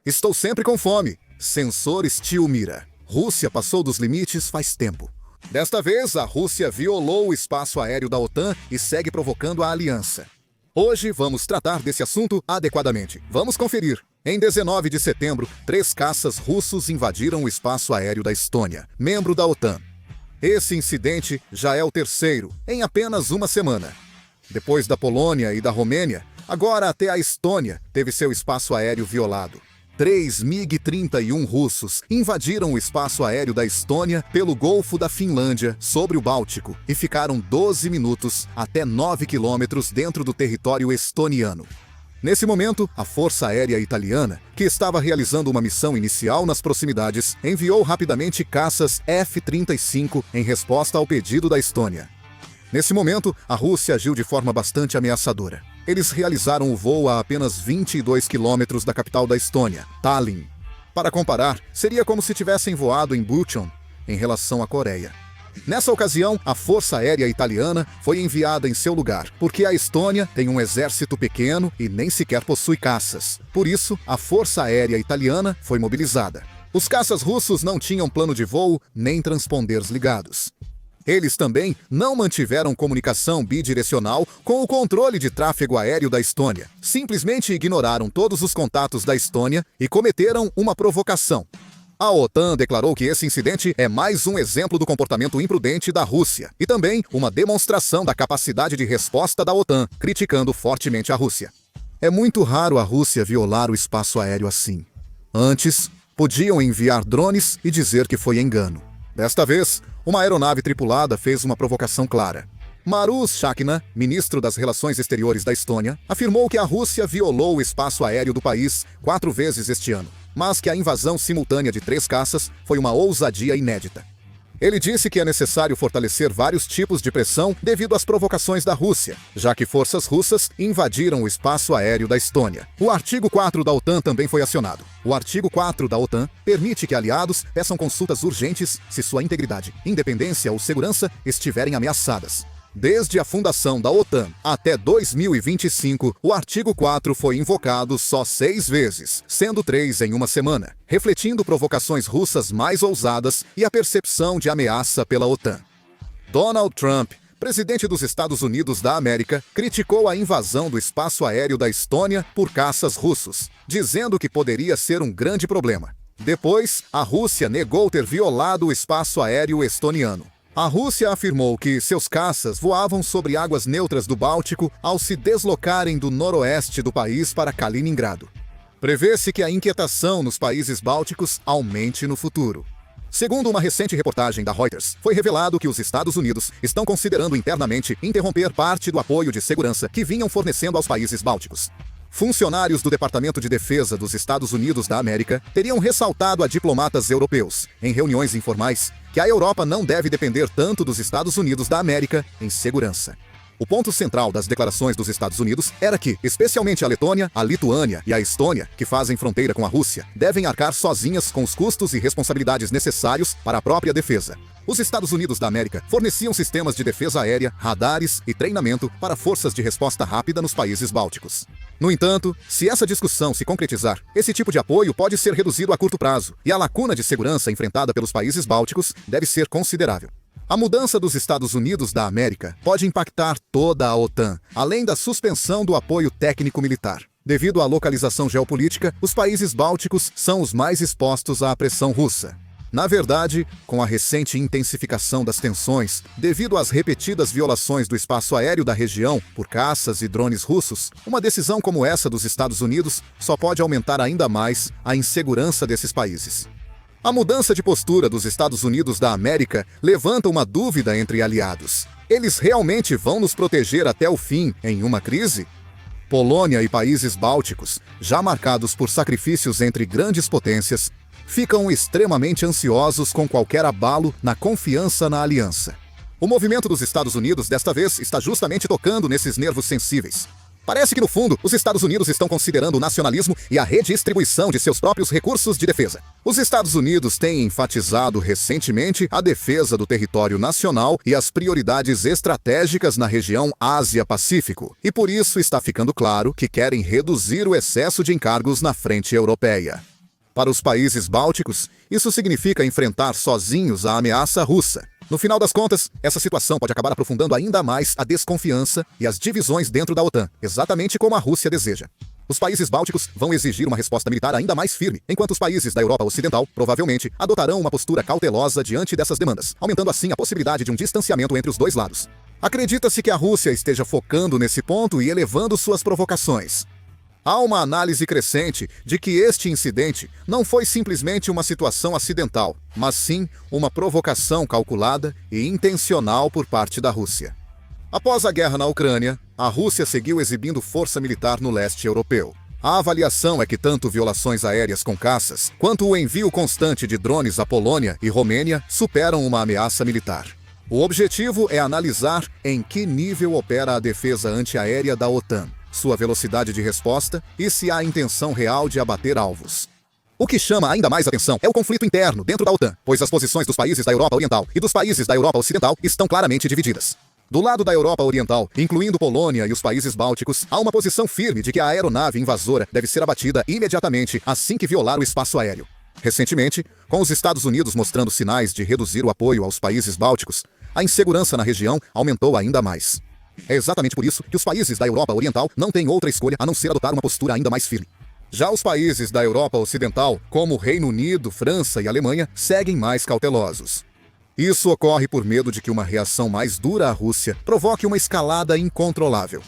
Estou sempre com fome. Sensor Steel mira. Rússia passou dos limites faz tempo. Desta vez, a Rússia violou o espaço aéreo da OTAN e segue provocando a aliança. Hoje vamos tratar desse assunto adequadamente. Vamos conferir. Em 19 de setembro, 3 caças russos invadiram o espaço aéreo da Estônia, membro da OTAN. Esse incidente já é o terceiro, em apenas uma semana. Depois da Polônia e da Romênia, agora até a Estônia teve seu espaço aéreo violado. 3 MiG-31 russos invadiram o espaço aéreo da Estônia pelo Golfo da Finlândia, sobre o Báltico, e ficaram 12 minutos até 9 quilômetros dentro do território estoniano. Nesse momento, a Força Aérea Italiana, que estava realizando uma missão inicial nas proximidades, enviou rapidamente caças F-35 em resposta ao pedido da Estônia. Nesse momento, a Rússia agiu de forma bastante ameaçadora. Eles realizaram o voo a apenas 22 quilômetros da capital da Estônia, Tallinn. Para comparar, seria como se tivessem voado em Bucheon, em relação à Coreia. Nessa ocasião, a Força Aérea Italiana foi enviada em seu lugar, porque a Estônia tem um exército pequeno e nem sequer possui caças. Por isso, a Força Aérea Italiana foi mobilizada. Os caças russos não tinham plano de voo nem transponders ligados. Eles também não mantiveram comunicação bidirecional com o controle de tráfego aéreo da Estônia. Simplesmente ignoraram todos os contatos da Estônia e cometeram uma provocação. A OTAN declarou que esse incidente é mais um exemplo do comportamento imprudente da Rússia e também uma demonstração da capacidade de resposta da OTAN, criticando fortemente a Rússia. É muito raro a Rússia violar o espaço aéreo assim. Antes, podiam enviar drones e dizer que foi engano. Desta vez, uma aeronave tripulada fez uma provocação clara. Maruš Šakina, ministro das Relações Exteriores da Estônia, afirmou que a Rússia violou o espaço aéreo do país 4 vezes este ano, mas que a invasão simultânea de 3 caças foi uma ousadia inédita. Ele disse que é necessário fortalecer vários tipos de pressão devido às provocações da Rússia, já que forças russas invadiram o espaço aéreo da Estônia. O artigo 4 da OTAN também foi acionado. O artigo 4 da OTAN permite que aliados peçam consultas urgentes se sua integridade, independência ou segurança estiverem ameaçadas. Desde a fundação da OTAN até 2025, o artigo 4 foi invocado só 6 vezes, sendo 3 em uma semana, refletindo provocações russas mais ousadas e a percepção de ameaça pela OTAN. Donald Trump, presidente dos Estados Unidos da América, criticou a invasão do espaço aéreo da Estônia por caças russos, dizendo que poderia ser um grande problema. Depois, a Rússia negou ter violado o espaço aéreo estoniano. A Rússia afirmou que seus caças voavam sobre águas neutras do Báltico ao se deslocarem do noroeste do país para Kaliningrado. Prevê-se que a inquietação nos países bálticos aumente no futuro. Segundo uma recente reportagem da Reuters, foi revelado que os Estados Unidos estão considerando internamente interromper parte do apoio de segurança que vinham fornecendo aos países bálticos. Funcionários do Departamento de Defesa dos Estados Unidos da América teriam ressaltado a diplomatas europeus, em reuniões informais, que a Europa não deve depender tanto dos Estados Unidos da América em segurança. O ponto central das declarações dos Estados Unidos era que, especialmente a Letônia, a Lituânia e a Estônia, que fazem fronteira com a Rússia, devem arcar sozinhas com os custos e responsabilidades necessários para a própria defesa. Os Estados Unidos da América forneciam sistemas de defesa aérea, radares e treinamento para forças de resposta rápida nos países bálticos. No entanto, se essa discussão se concretizar, esse tipo de apoio pode ser reduzido a curto prazo, e a lacuna de segurança enfrentada pelos países bálticos deve ser considerável. A mudança dos Estados Unidos da América pode impactar toda a OTAN, além da suspensão do apoio técnico-militar. Devido à localização geopolítica, os países bálticos são os mais expostos à pressão russa. Na verdade, com a recente intensificação das tensões, devido às repetidas violações do espaço aéreo da região por caças e drones russos, uma decisão como essa dos Estados Unidos só pode aumentar ainda mais a insegurança desses países. A mudança de postura dos Estados Unidos da América levanta uma dúvida entre aliados. Eles realmente vão nos proteger até o fim em uma crise? Polônia e países bálticos, já marcados por sacrifícios entre grandes potências, ficam extremamente ansiosos com qualquer abalo na confiança na aliança. O movimento dos Estados Unidos desta vez está justamente tocando nesses nervos sensíveis. Parece que, no fundo, os Estados Unidos estão considerando o nacionalismo e a redistribuição de seus próprios recursos de defesa. Os Estados Unidos têm enfatizado recentemente a defesa do território nacional e as prioridades estratégicas na região Ásia-Pacífico, e por isso está ficando claro que querem reduzir o excesso de encargos na frente europeia. Para os países bálticos, isso significa enfrentar sozinhos a ameaça russa. No final das contas, essa situação pode acabar aprofundando ainda mais a desconfiança e as divisões dentro da OTAN, exatamente como a Rússia deseja. Os países bálticos vão exigir uma resposta militar ainda mais firme, enquanto os países da Europa Ocidental, provavelmente, adotarão uma postura cautelosa diante dessas demandas, aumentando assim a possibilidade de um distanciamento entre os dois lados. Acredita-se que a Rússia esteja focando nesse ponto e elevando suas provocações. Há uma análise crescente de que este incidente não foi simplesmente uma situação acidental, mas sim uma provocação calculada e intencional por parte da Rússia. Após a guerra na Ucrânia, a Rússia seguiu exibindo força militar no leste europeu. A avaliação é que tanto violações aéreas com caças, quanto o envio constante de drones à Polônia e Romênia superam uma ameaça militar. O objetivo é analisar em que nível opera a defesa antiaérea da OTAN, sua velocidade de resposta e se há intenção real de abater alvos. O que chama ainda mais atenção é o conflito interno dentro da OTAN, pois as posições dos países da Europa Oriental e dos países da Europa Ocidental estão claramente divididas. Do lado da Europa Oriental, incluindo Polônia e os países bálticos, há uma posição firme de que a aeronave invasora deve ser abatida imediatamente assim que violar o espaço aéreo. Recentemente, com os Estados Unidos mostrando sinais de reduzir o apoio aos países bálticos, a insegurança na região aumentou ainda mais. É exatamente por isso que os países da Europa Oriental não têm outra escolha a não ser adotar uma postura ainda mais firme. Já os países da Europa Ocidental, como Reino Unido, França e Alemanha, seguem mais cautelosos. Isso ocorre por medo de que uma reação mais dura à Rússia provoque uma escalada incontrolável.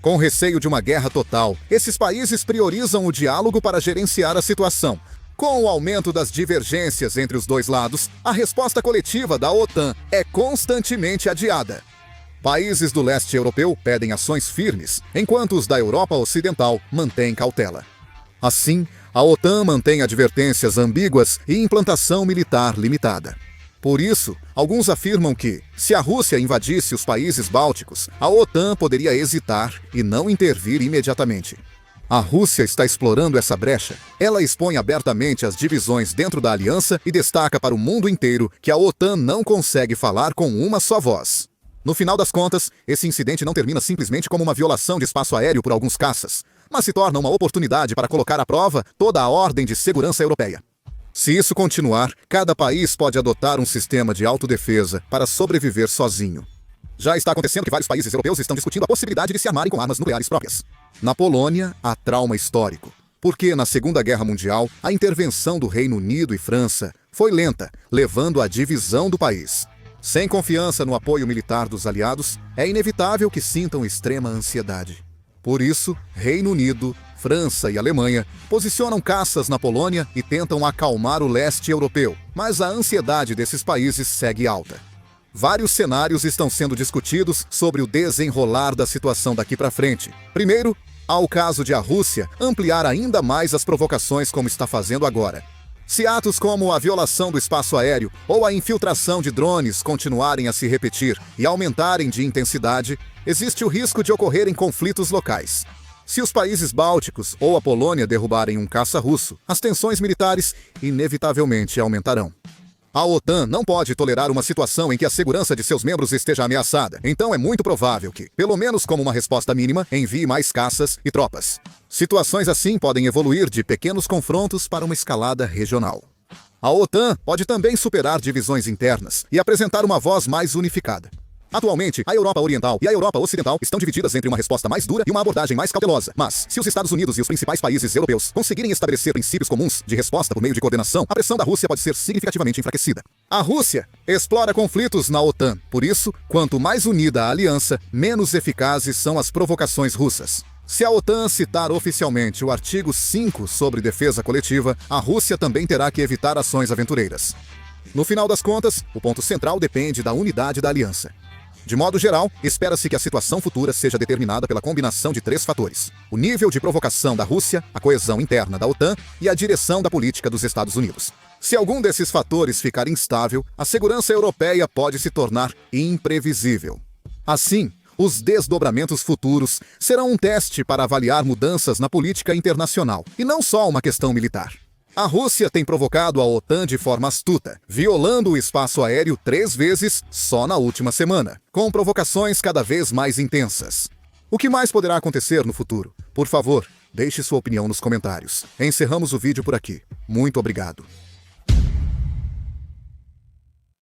Com receio de uma guerra total, esses países priorizam o diálogo para gerenciar a situação. Com o aumento das divergências entre os dois lados, a resposta coletiva da OTAN é constantemente adiada. Países do leste europeu pedem ações firmes, enquanto os da Europa Ocidental mantêm cautela. Assim, a OTAN mantém advertências ambíguas e implantação militar limitada. Por isso, alguns afirmam que, se a Rússia invadisse os países bálticos, a OTAN poderia hesitar e não intervir imediatamente. A Rússia está explorando essa brecha. Ela expõe abertamente as divisões dentro da aliança e destaca para o mundo inteiro que a OTAN não consegue falar com uma só voz. No final das contas, esse incidente não termina simplesmente como uma violação de espaço aéreo por alguns caças, mas se torna uma oportunidade para colocar à prova toda a ordem de segurança europeia. Se isso continuar, cada país pode adotar um sistema de autodefesa para sobreviver sozinho. Já está acontecendo que vários países europeus estão discutindo a possibilidade de se armarem com armas nucleares próprias. Na Polônia, há trauma histórico, porque na Segunda Guerra Mundial, a intervenção do Reino Unido e França foi lenta, levando à divisão do país. Sem confiança no apoio militar dos aliados, é inevitável que sintam extrema ansiedade. Por isso, Reino Unido, França e Alemanha posicionam caças na Polônia e tentam acalmar o leste europeu, mas a ansiedade desses países segue alta. Vários cenários estão sendo discutidos sobre o desenrolar da situação daqui para frente. Primeiro, há o caso de a Rússia ampliar ainda mais as provocações como está fazendo agora. Se atos como a violação do espaço aéreo ou a infiltração de drones continuarem a se repetir e aumentarem de intensidade, existe o risco de ocorrerem conflitos locais. Se os países bálticos ou a Polônia derrubarem um caça russo, as tensões militares inevitavelmente aumentarão. A OTAN não pode tolerar uma situação em que a segurança de seus membros esteja ameaçada, então é muito provável que, pelo menos como uma resposta mínima, envie mais caças e tropas. Situações assim podem evoluir de pequenos confrontos para uma escalada regional. A OTAN pode também superar divisões internas e apresentar uma voz mais unificada. Atualmente, a Europa Oriental e a Europa Ocidental estão divididas entre uma resposta mais dura e uma abordagem mais cautelosa. Mas, se os Estados Unidos e os principais países europeus conseguirem estabelecer princípios comuns de resposta por meio de coordenação, a pressão da Rússia pode ser significativamente enfraquecida. A Rússia explora conflitos na OTAN. Por isso, quanto mais unida a aliança, menos eficazes são as provocações russas. Se a OTAN citar oficialmente o artigo 5 sobre defesa coletiva, a Rússia também terá que evitar ações aventureiras. No final das contas, o ponto central depende da unidade da aliança. De modo geral, espera-se que a situação futura seja determinada pela combinação de 3 fatores: o nível de provocação da Rússia, a coesão interna da OTAN e a direção da política dos Estados Unidos. Se algum desses fatores ficar instável, a segurança europeia pode se tornar imprevisível. Assim, os desdobramentos futuros serão um teste para avaliar mudanças na política internacional, e não só uma questão militar. A Rússia tem provocado a OTAN de forma astuta, violando o espaço aéreo 3 vezes só na última semana, com provocações cada vez mais intensas. O que mais poderá acontecer no futuro? Por favor, Deixe sua opinião nos comentários. Encerramos o vídeo por aqui. Muito obrigado.